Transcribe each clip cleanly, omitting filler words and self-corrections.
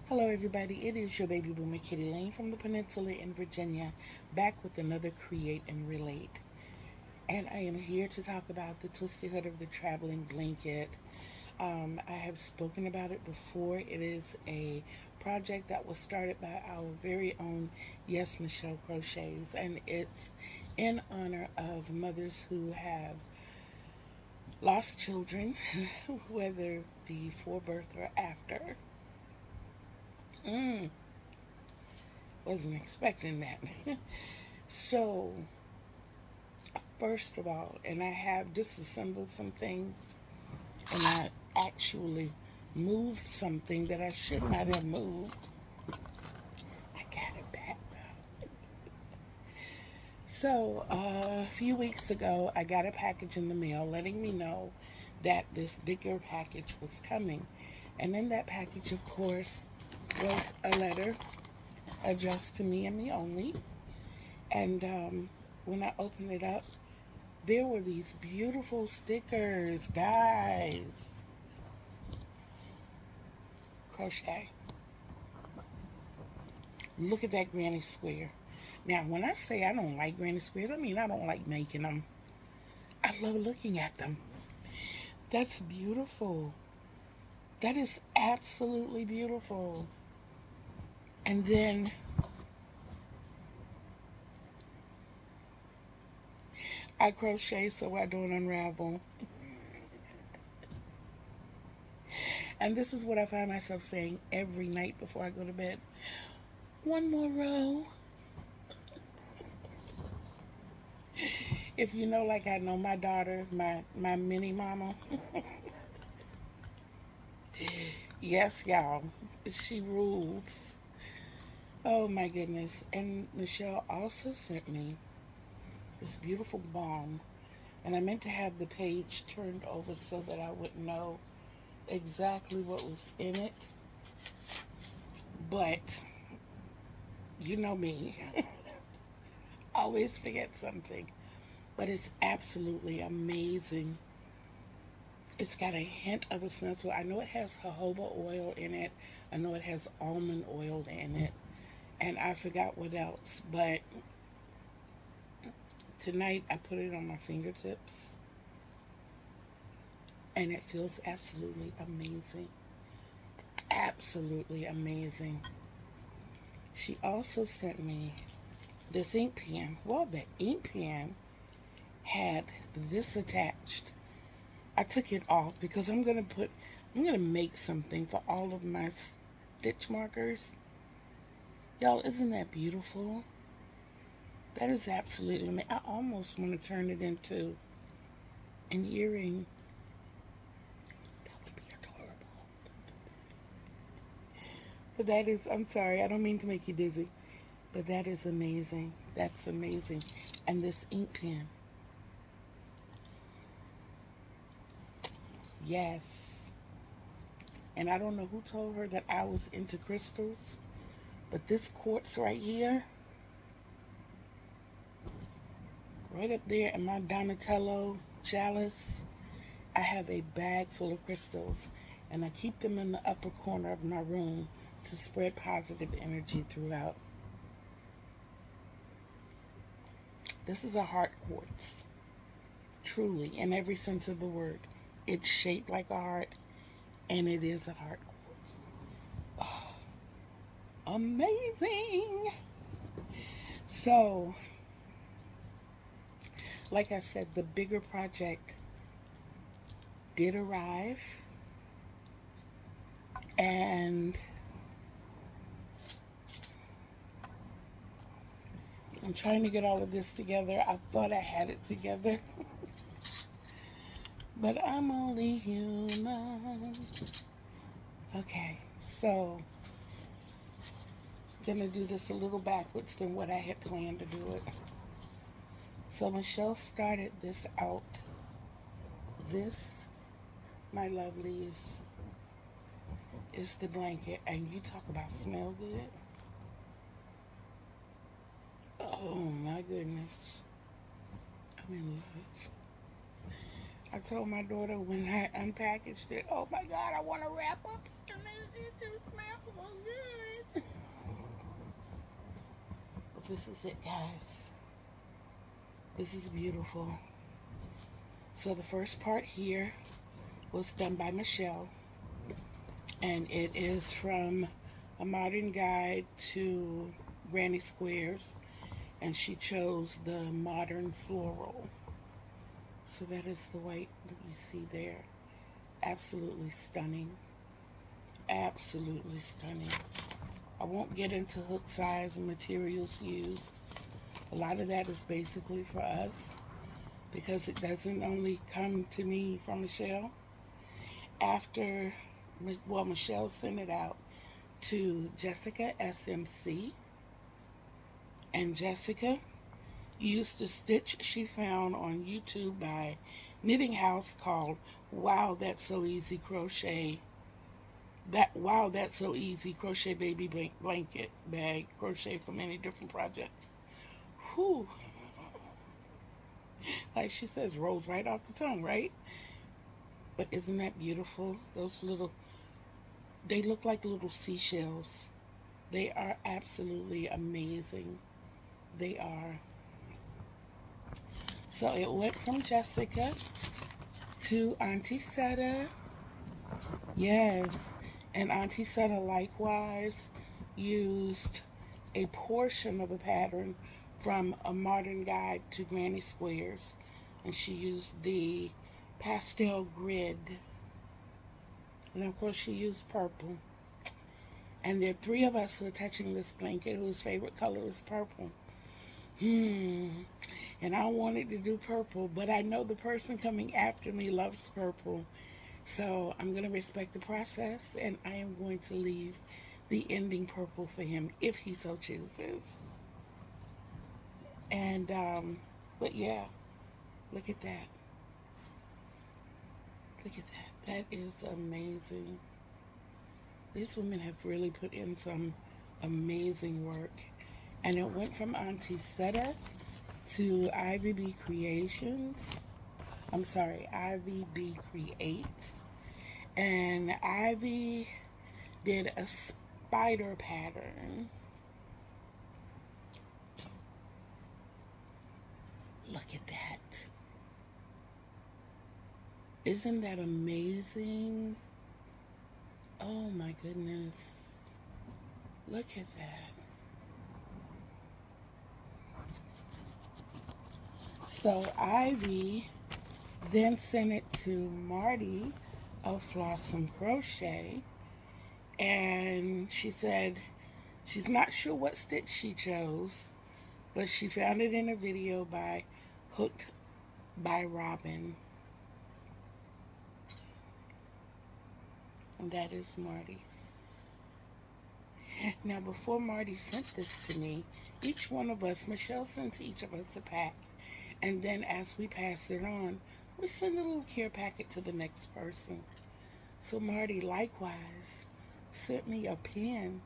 Hello, everybody. It is your baby boomer Kitty Lane from the Peninsula in Virginia, back with another Create and Relate. And I am here to talk about the Twisterhood of the Traveling Blanket. I have spoken about it before. It is a project that was started by our very own Yes Michelle Crochets, and it's in honor of mothers who have lost children, whether before birth or after. Mm, wasn't expecting that. So, first of all, and I have disassembled some things, and I actually moved something that I should not have moved. I got it back though. So, a few weeks ago, I got a package in the mail letting me know that this bigger package was coming. And in that package, of course, was a letter addressed to me and me only. And when I opened it up, there were these beautiful stickers, guys. Crochet. Look at that granny square. Now, when I say I don't like granny squares, I mean I don't like making them. I love looking at them. That's beautiful. That is absolutely beautiful. And then I crochet so I don't unravel. And this is what I find myself saying every night before I go to bed. One more row. If you know, like I know my daughter, my mini mama. Yes, y'all. She rules. Oh my goodness. And Michelle also sent me this beautiful balm. And I meant to have the page turned over so that I would know exactly what was in it. But you know me. Always forget something. But it's absolutely amazing. It's got a hint of a smell to it. I know it has jojoba oil in it. I know it has almond oil in it. And I forgot what else. But tonight I put it on my fingertips. And it feels absolutely amazing. Absolutely amazing. She also sent me this ink pen. Well, the ink pen had this attached. I took it off because I'm gonna make something for all of my stitch markers. Y'all, isn't that beautiful? That is absolutely amazing. I almost want to turn it into an earring. That would be adorable. But that is, I'm sorry, I don't mean to make you dizzy, but that is amazing. That's amazing. And this ink pen. Yes. And I don't know who told her that I was into crystals, but this quartz right here, right up there in my Donatello chalice, I have a bag full of crystals, and I keep them in the upper corner of my room to spread positive energy throughout. This is a heart quartz, truly, in every sense of the word. It's shaped like a heart, and it is a heart quartz. Oh, amazing. So, like I said, the bigger project did arrive, and I'm trying to get all of this together. I thought I had it together, but I'm only human. Okay, so I'm gonna do this a little backwards than what I had planned to do it. So Michelle started this out. This, my lovelies, is the blanket, and you talk about smell good. Oh my goodness. I'm in love. I told my daughter when I unpackaged it, oh my God, I want to wrap up. It just smells so good. But this is it, guys. This is beautiful. So the first part here was done by Michelle, and it is from A Modern Guide to Granny Squares, and she chose the modern floral. So that is the white you see there. Absolutely stunning. Absolutely stunning. I won't get into hook size and materials used. A lot of that is basically for us because it doesn't only come to me from Michelle. After, well, Michelle sent it out to Jessica SMC, and Jessica used a stitch she found on YouTube by Knitting House called Wow That's So Easy Crochet. Wow That's So Easy Crochet Baby Blanket Bag, crochet for many different projects. Whew. Like she says, rolls right off the tongue, right? But isn't that beautiful? Those little, they look like little seashells. They are absolutely amazing. They are. So it went from Jessica to Auntie Setta. Yes. And Auntie Setta likewise used a portion of a pattern from A Modern Guide to Granny Squares. And she used the pastel grid. And of course she used purple. And there are 3 of us who are touching this blanket whose favorite color is purple. And I wanted to do purple, but I know the person coming after me loves purple. So I'm going to respect the process, and I am going to leave the ending purple for him if he so chooses. And, but yeah, look at that. Look at that. That is amazing. These women have really put in some amazing work. And it went from Auntie Setta to Ivy B Creations. I'm sorry, Ivy B Creates. And Ivy did a spider pattern. Look at that. Isn't that amazing? Oh my goodness. Look at that. So Ivy then sent it to Marty of Flossom Crochet, and she said she's not sure what stitch she chose, but she found it in a video by Hooked by Robin. And that is Marty's. Now, before Marty sent this to me, each one of us, Michelle sent each of us a pack. And then as we pass it on, we send a little care packet to the next person. So Marty likewise sent me a pen,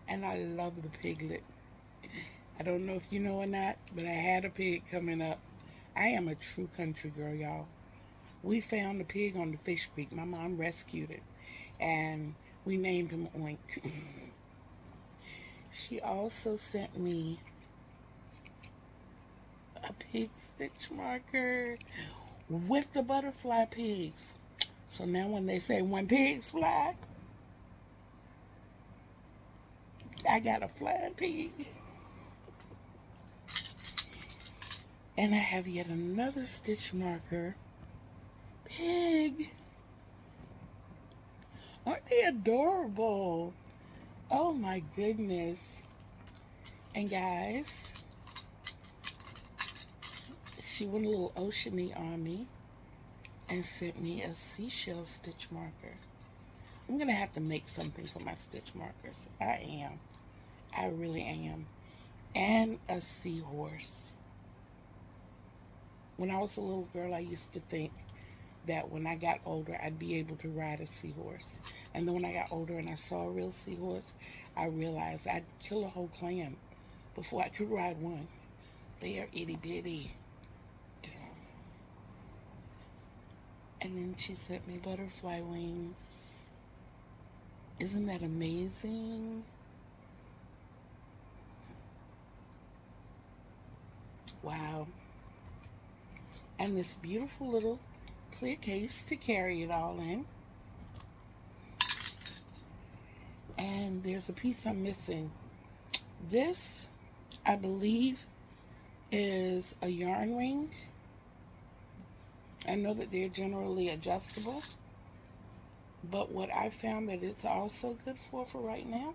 and I love the piglet. I don't know if you know or not, but I had a pig coming up. I am a true country girl, y'all. We found a pig on the Fish Creek. My mom rescued it, and we named him Oink. She also sent me a pig stitch marker with the butterfly pigs. So now when they say when pigs fly, I got a flying pig. And I have yet another stitch marker pig. Aren't they adorable? Oh my goodness. And guys, she went a little oceany on me and sent me a seashell stitch marker. I'm gonna have to make something for my stitch markers. I really am. And a seahorse. When I was a little girl, I used to think that when I got older, I'd be able to ride a seahorse. And then when I got older and I saw a real seahorse, I realized I'd kill a whole clan before I could ride one. They are itty bitty. And then she sent me butterfly wings. Isn't that amazing? Wow. And this beautiful little clear case to carry it all in. And there's a piece I'm missing. This, I believe, is a yarn ring. I know that they're generally adjustable, but what I found that it's also good for right now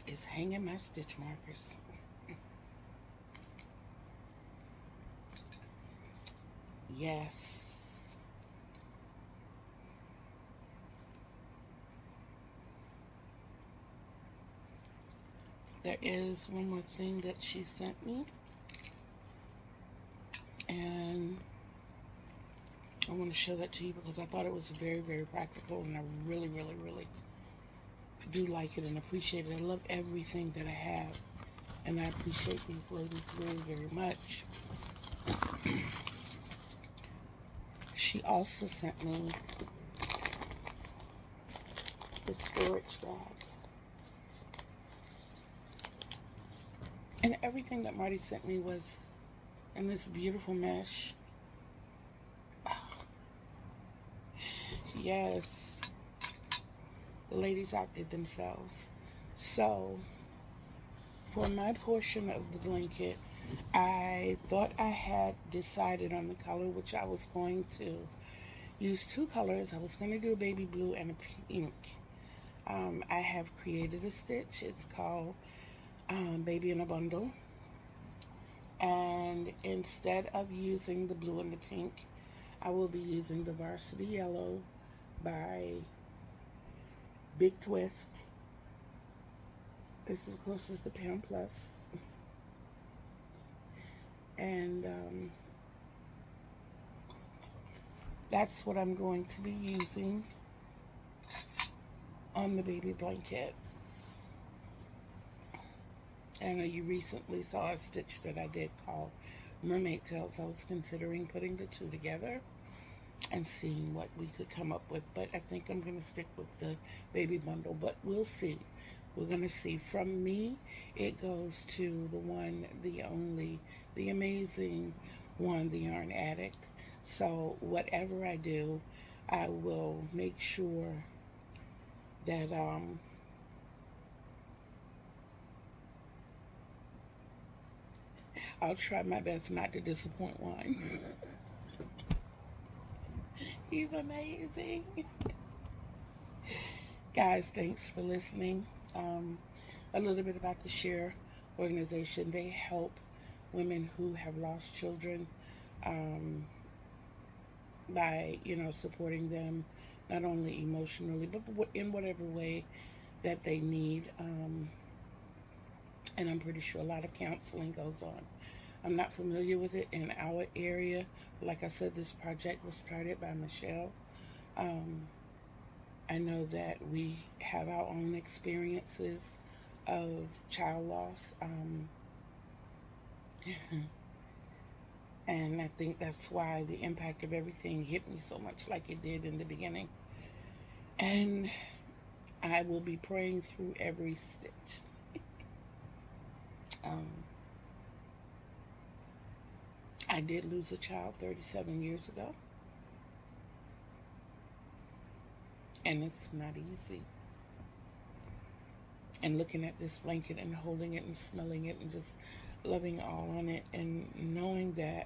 is hanging my stitch markers. Yes. There is one more thing that she sent me, and I want to show that to you because I thought it was very, very practical, and I really, really, really do like it and appreciate it. I love everything that I have, and I appreciate these ladies very, very much. She also sent me this storage bag. And everything that Marty sent me was in this beautiful mesh. Yes. The ladies outdid themselves. So, for my portion of the blanket, I thought I had decided on the color, which I was going to use two colors. I was going to do a baby blue and a pink. I have created a stitch. It's called Baby in a Bundle. And instead of using the blue and the pink, I will be using the Varsity Yellow by Big Twist. This, of course, is the Pound Plus. And that's what I'm going to be using on the baby blanket. I know you recently saw a stitch that I did called Mermaid Tails. I was considering putting the two together and seeing what we could come up with, but I think I'm going to stick with the baby bundle, but we'll see. We're going to see. From me, it goes to the one, the only, the amazing one, the Yarn Addict. So whatever I do, I will make sure that I'll try my best not to disappoint one. He's amazing. Guys, thanks for listening. A little bit about the Share organization. They help women who have lost children by, supporting them not only emotionally, but in whatever way that they need. And I'm pretty sure a lot of counseling goes on. I'm not familiar with it in our area. Like I said, this project was started by Michelle. I know that we have our own experiences of child loss. And I think that's why the impact of everything hit me so much like it did in the beginning. And I will be praying through every stitch. I did lose a child 37 years ago. And it's not easy. And looking at this blanket and holding it and smelling it and just loving all on it and knowing that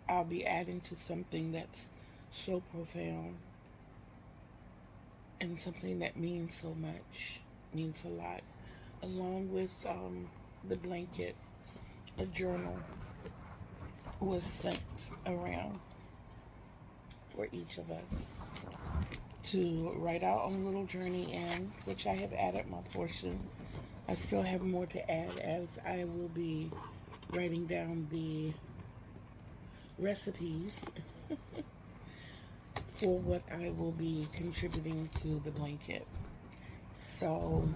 I'll be adding to something that's so profound and something that means so much, means a lot. Along with the blanket, a journal was sent around for each of us to write our own little journey in, which I have added my portion. I still have more to add as I will be writing down the recipes for what I will be contributing to the blanket. So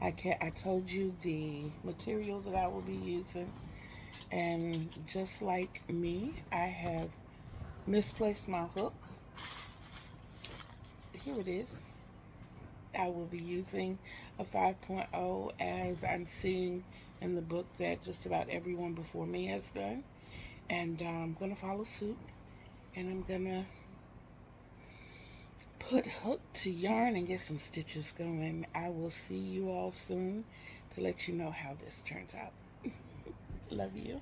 I told you the material that I will be using, and just like me, I have misplaced my hook. Here it is. I will be using a 5.0, as I'm seeing in the book that just about everyone before me has done. And I'm going to follow suit, and I'm going to put hook to yarn and get some stitches going. I will see you all soon to let you know how this turns out. Love you.